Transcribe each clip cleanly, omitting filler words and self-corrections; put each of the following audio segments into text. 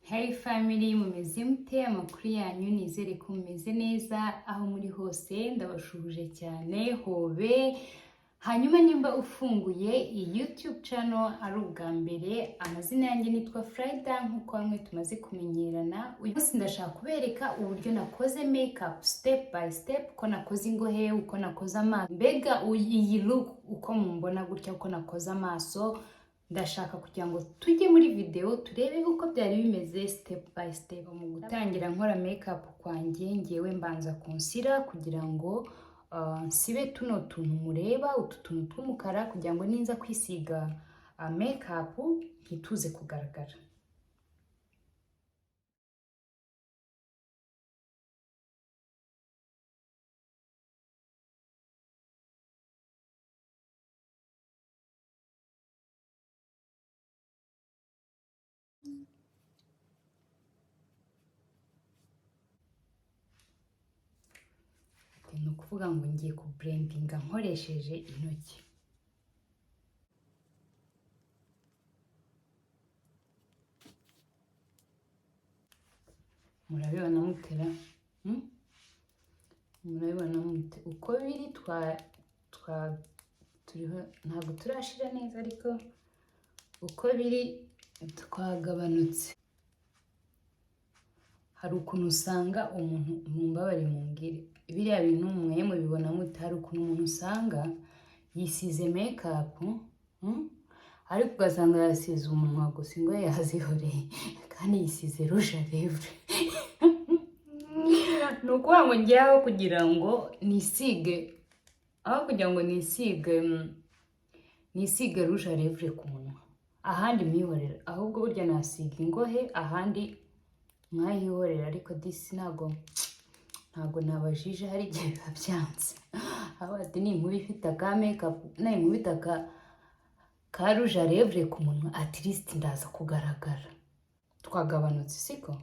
Hey family, mumeze mute? Amakuru yanyu nizere ko mumeze neza aho muri hose. Ndabashuhuje cyane hobe. Hanyuma nimba ufunguye iyi YouTube channel ari ubwa mbere, amazina yanjye nitwa FILT'R nkuko bamwe tumaze kumenyerana. Uyu munsi ndashaka kubereka uburyo nakoze makeup step by step, uko nakoze ingohe, uko nakoze amaso, mbega iyi look uko mumbona gutya, uko nakoze amaso. Ndashaka kugira ngo tujye muri video turebe uko byari bimeze step by step. Mu gutangira nkora makeup kwanjye ngewe mbanza konsira kugira ngo sibe tuno tuntu mureba, utu tuntu tw'umukara, kugira ngo ninza kwisiga makeup ntituze kugaragara. Ni ukuvuga ngo ngiye ku blendinga nkoresheje intoki. Murabibona mutera? Murabibona mute? Uko biri turiho ntabwo turashira neza, ariko uko biri twagabanutse. Hari ukuntu usanga umuntu mumbabare mumbwire biriya bintu mwe mubibona mute? Hari ukuntu umuntu usanga yisize makeup ariko ugasanga yasize umunwa gusa, ngo yazihoreye kandi yisize rouge à lèvres. Nuko ngo njyaho kugira ngo nisige, aho kugira ngo nisige rouge à lèvres ku munwa, ahandi mwihorera, ahubwo burya nasiga ingohe ahandi mwayihorera. Ariko disi ntago nabajije, hari igihe biba byanze. Abati ni nkuru ifite aka makeup, nayo nkubita ka rouge à lèvres ku munwa, at least ndaza kugaragara. Twagabanutse siko?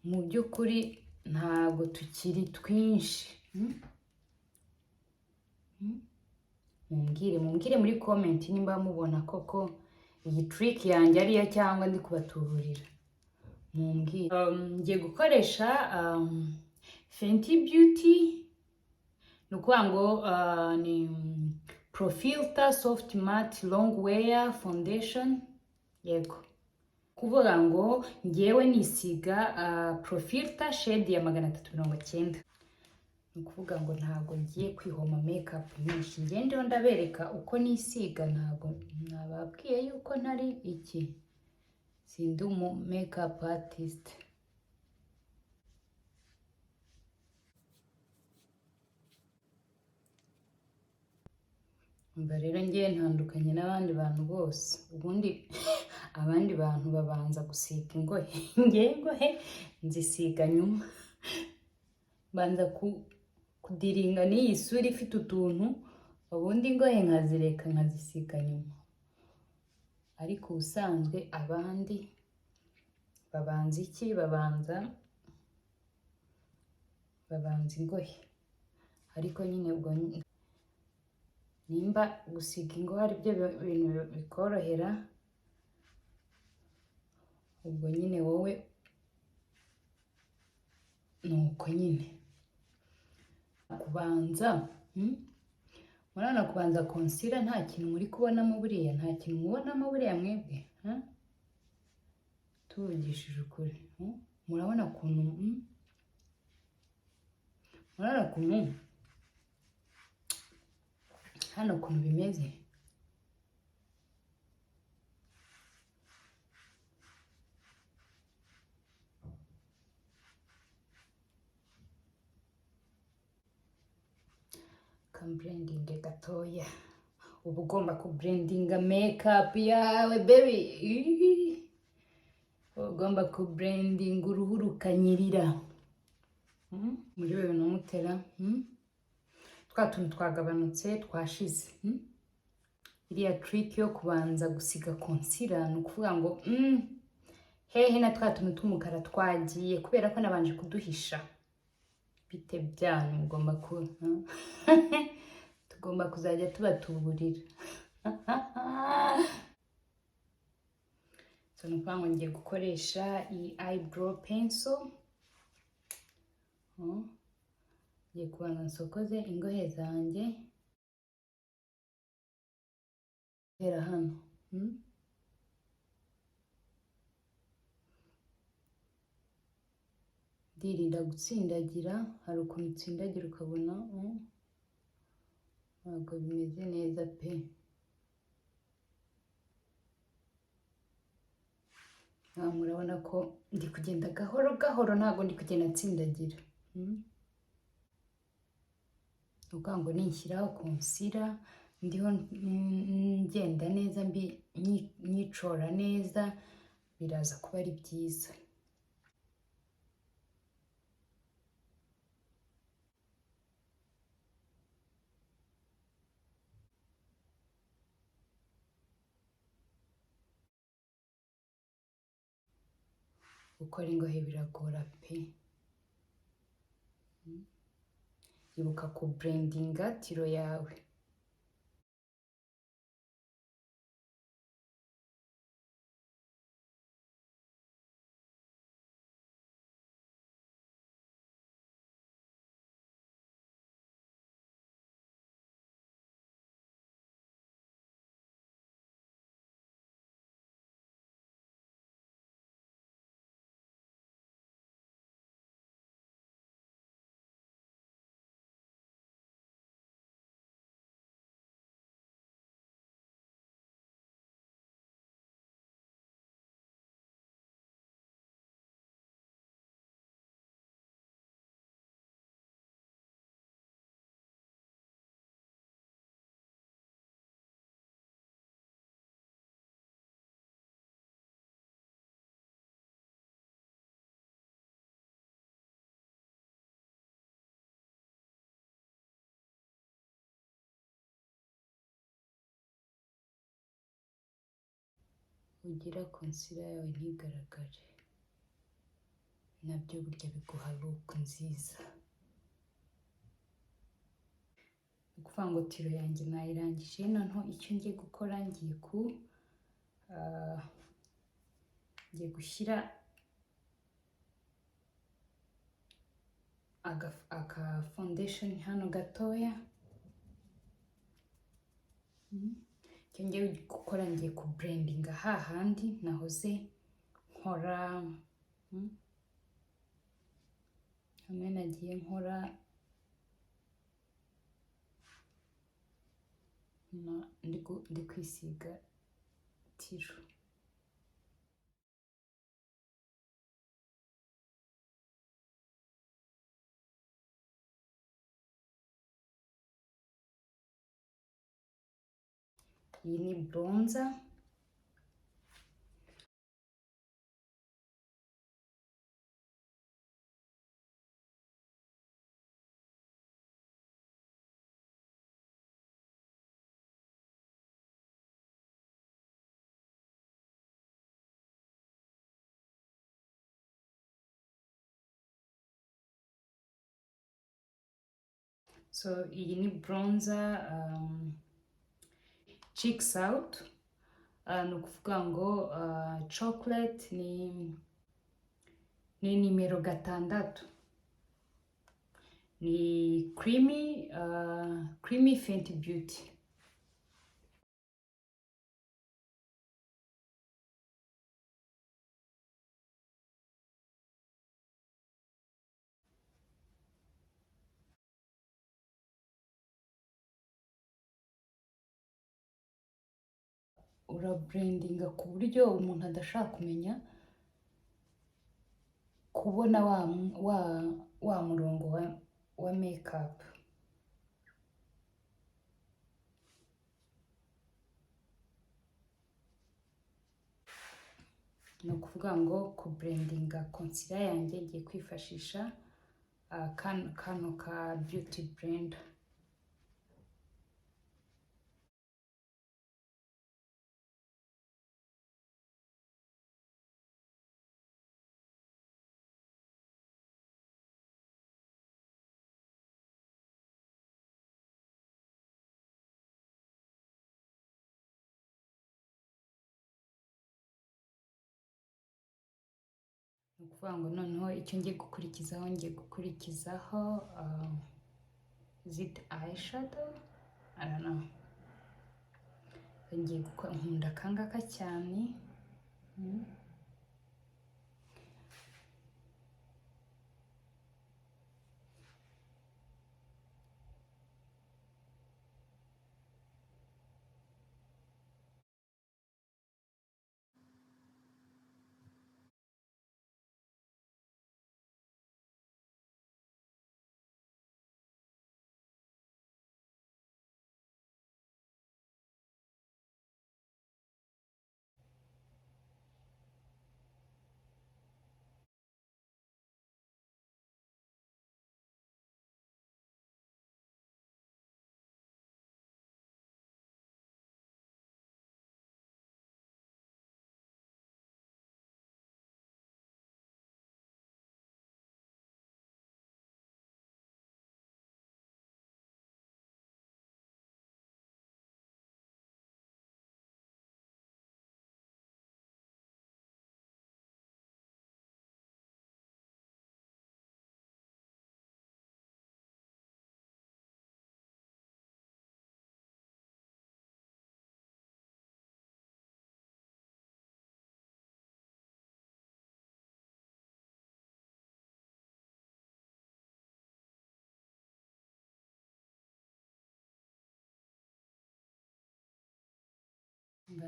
Mu by'ukuri ntago tukiri twinshi. Mumbwire muri comment nimba mubona koko iyi trick yanjye ariyo cyangwa ndi kubatuburira. Mumbwire. Ngiye gukoresha FENTY Beauty, nukuvuga ngo ni FILT'R Soft Matte Longwear Foundation. Yego, kuvuga ngo ngewe nisiga FILT'R shade ya 390. Nukuvuga ngo ntago ngiye kwihoma makeup nyinshi, ngendeho ndabereka uko nisiga. Ntago nababwiye yuko ntari iki, sindi umu makeup artist. Umva rero ngiye ntandukanye n'abandi bantu bose. Ubundi abandi bantu babanza gusiga ingohe, ngiye ingohe nzisiga nyuma. Banza kudiringa n'iyi sura ifite utuntu, ubundi ingohe nkazireka nkazisiga nyuma. Ariko ubusanzwe abandi babanza iki? Babanza ingohe. Ariko nyine ubwo nimba gusiga ingohe ari byo bintu bikorohera, ubwo nyine wowe nuko nyine kubanza murana kubanza concealer. Nta kintu muri kubonamo buriya, nta kintu mubonamo buriya mwebwe, tuvugishije ukuri. Murabona ukuntu hano ukuntu bimeze. Blending gatoya. Uba ugomba kublendinga makeup yawe baby. Ugomba kublendinga uruhu rukanyirira. Muri wewe namutera. Twa tuntu twagabanutse twashize. Iriya trick yo kubanza gusiga concealer, nukuvuga ngo hehe na twa tuntu tw'umukara twagiye, kubera ko nabanje kuduhisha. Bite byanyu mugomba tugomba kuzajya tubatuburira. So ni ukuvuga ngo ngiye gukoresha iyi eyebrow pencil. Ngiye kubanza nsokoze ingohe zanjye hera hano. Ndirinda gutsindagira, hari ukuntu utsindagira ukabona ntabwo bimeze neza pe. Murabona ko ndi kugenda gahoro gahoro, ntabwo ndi kugenda nsindagira. Uvuga ngo nishyiraho concealer ndiho ngenda neza, nyicora neza, biraza kuba ari byiza. Gukora ingohe biragora pe. Ibuka ku blendinga tiro yawe. Ugira concealer yawe ntigaragare, nabyo burya biguha look nziza. Ukuvuga ngo tiro yanjye nayirangije, noneho icyo ngiye gukora ngiye gushyira aka foundation hano gatoya. Icyo ngiye gukora ngiye ku blendinga hahandi nahoze nkora, hamwe nagiye nkora ndi kwisiga tiro. Iyi ni bronzer. So iyi ni bronzer cheeks out. Ni ukuvuga ngo chocolate ni nimero 6. Ni creamy FENTY beauty. Urabrandinga ku buryo umuntu adashaka kumenya kubona wa murongo wa makeup. Ni ukuvuga ngo ku blendinga concealer yanjye ngiye kwifashisha kano ka beauty blender. ni ukuvuga ngo noneho icyo ngiye gukurikizaho is it eyeshadow? I don't know. Ngiye nkunda akangaka cyane.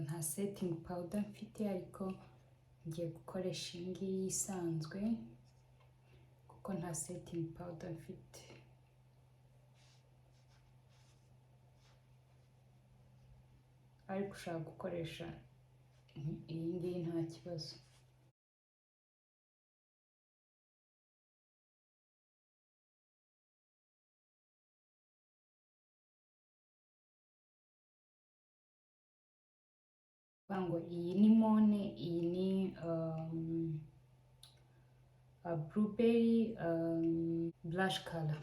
Nta setting powder mfite, ariko ngiye gukoresha iyi ngiyi isanzwe kuko nta setting powder mfite. Ariko ushaka gukoresha iyi ngiyi nta kibazo. Ngo iyi ni Moone, iyi ni blueberry blush color.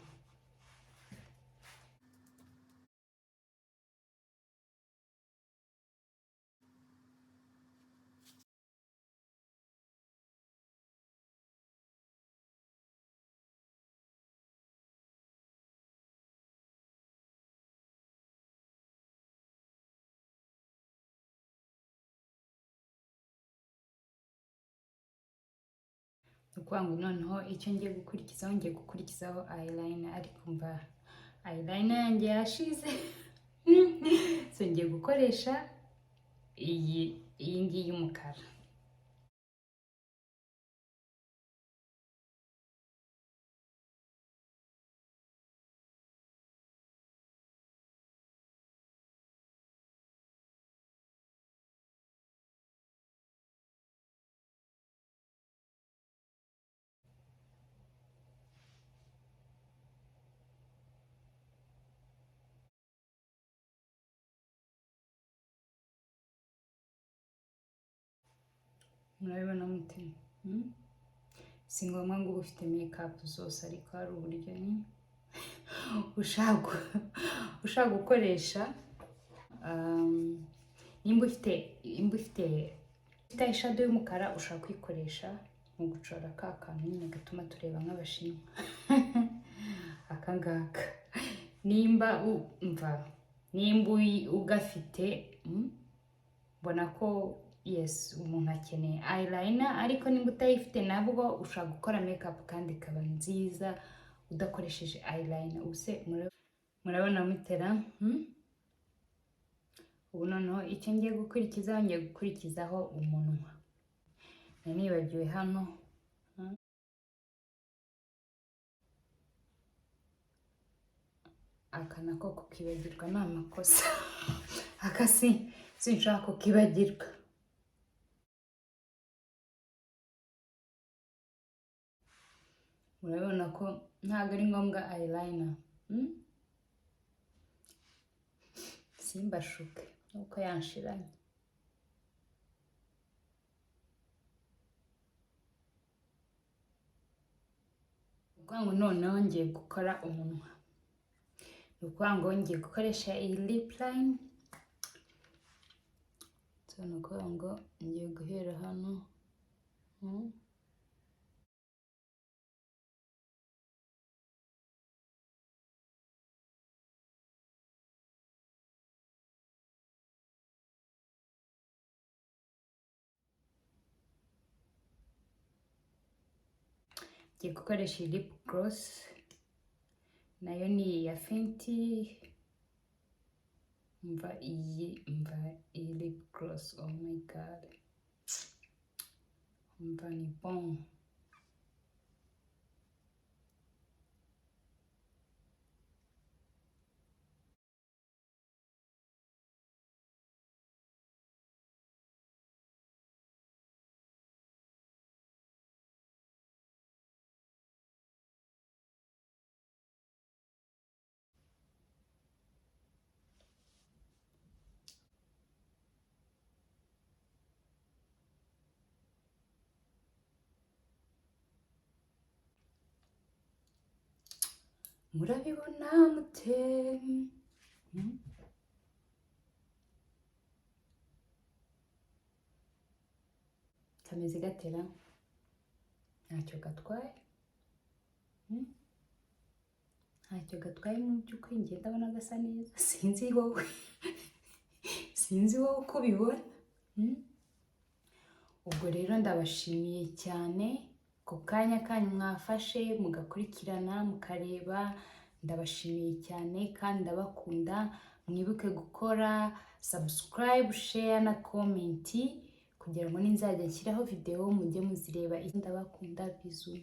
Ukuvuga ngo noneho icyo ngiye gukurikizaho eyeliner, ariko mva eyeliner yanjye yashize. So ngiye gukoresha iyi ngiyi y'umukara. Murabibona mute? Si ngombwa ngo ufite makeup zose, ariko hari uburyo ni ushaka gukoresha. Nimba ufite eyeshadow y'umukara, ushaka kuyikoresha mu gucora ka kantu nyine gatuma tureba nk'abashinwa. Aka ngaka nimba ugafite, mbona ko yes, umuntu akeneye eyeliner. Ariko nimba utayifite nabwo ushaka gukora makeup kandi ikaba nziza udakoresheje eyeliner. Ubuse murabona mutera. Ubu noneho icyo ngiye gukurikizaho umunwa. Nibagiwe hano. Aka nako kukibagirwa ni amakosa. Aka sinshaka kukibagirwa. Murabona ko ntabwo ari ngombwa eyeliner. Simbashuke nuko yanshiranye. Ukuvuga ngo noneho ngiye gukora umunwa. Ukuvuga ngo ngiye gukoresha iyi lip line. So ni ukuvuga ngo ngiye guhera hano. ngiye gukoresha iyi lip gloss nayo ni iya FENTY. Umva iyi lip gloss, oh my god, umva ni bon. Murabibona mute? Kameze gatera, ntacyo gatwaye, ntacyo gatwaye mu by'ukuri, njye ndabona gasa neza. Sinzi wowe sinzi wowe uko ubibona. Ubwo rero ndabashimiye cyane ku kanya kanyu mwafashe mugakurikirana mukareba. Ndabashimiye cyane kandi ndabakunda. Mwibuke gukora subscribe, share na comment kugira ngo ninzajya nshyiraho video mujye muzireba. Ndabakunda, bizu.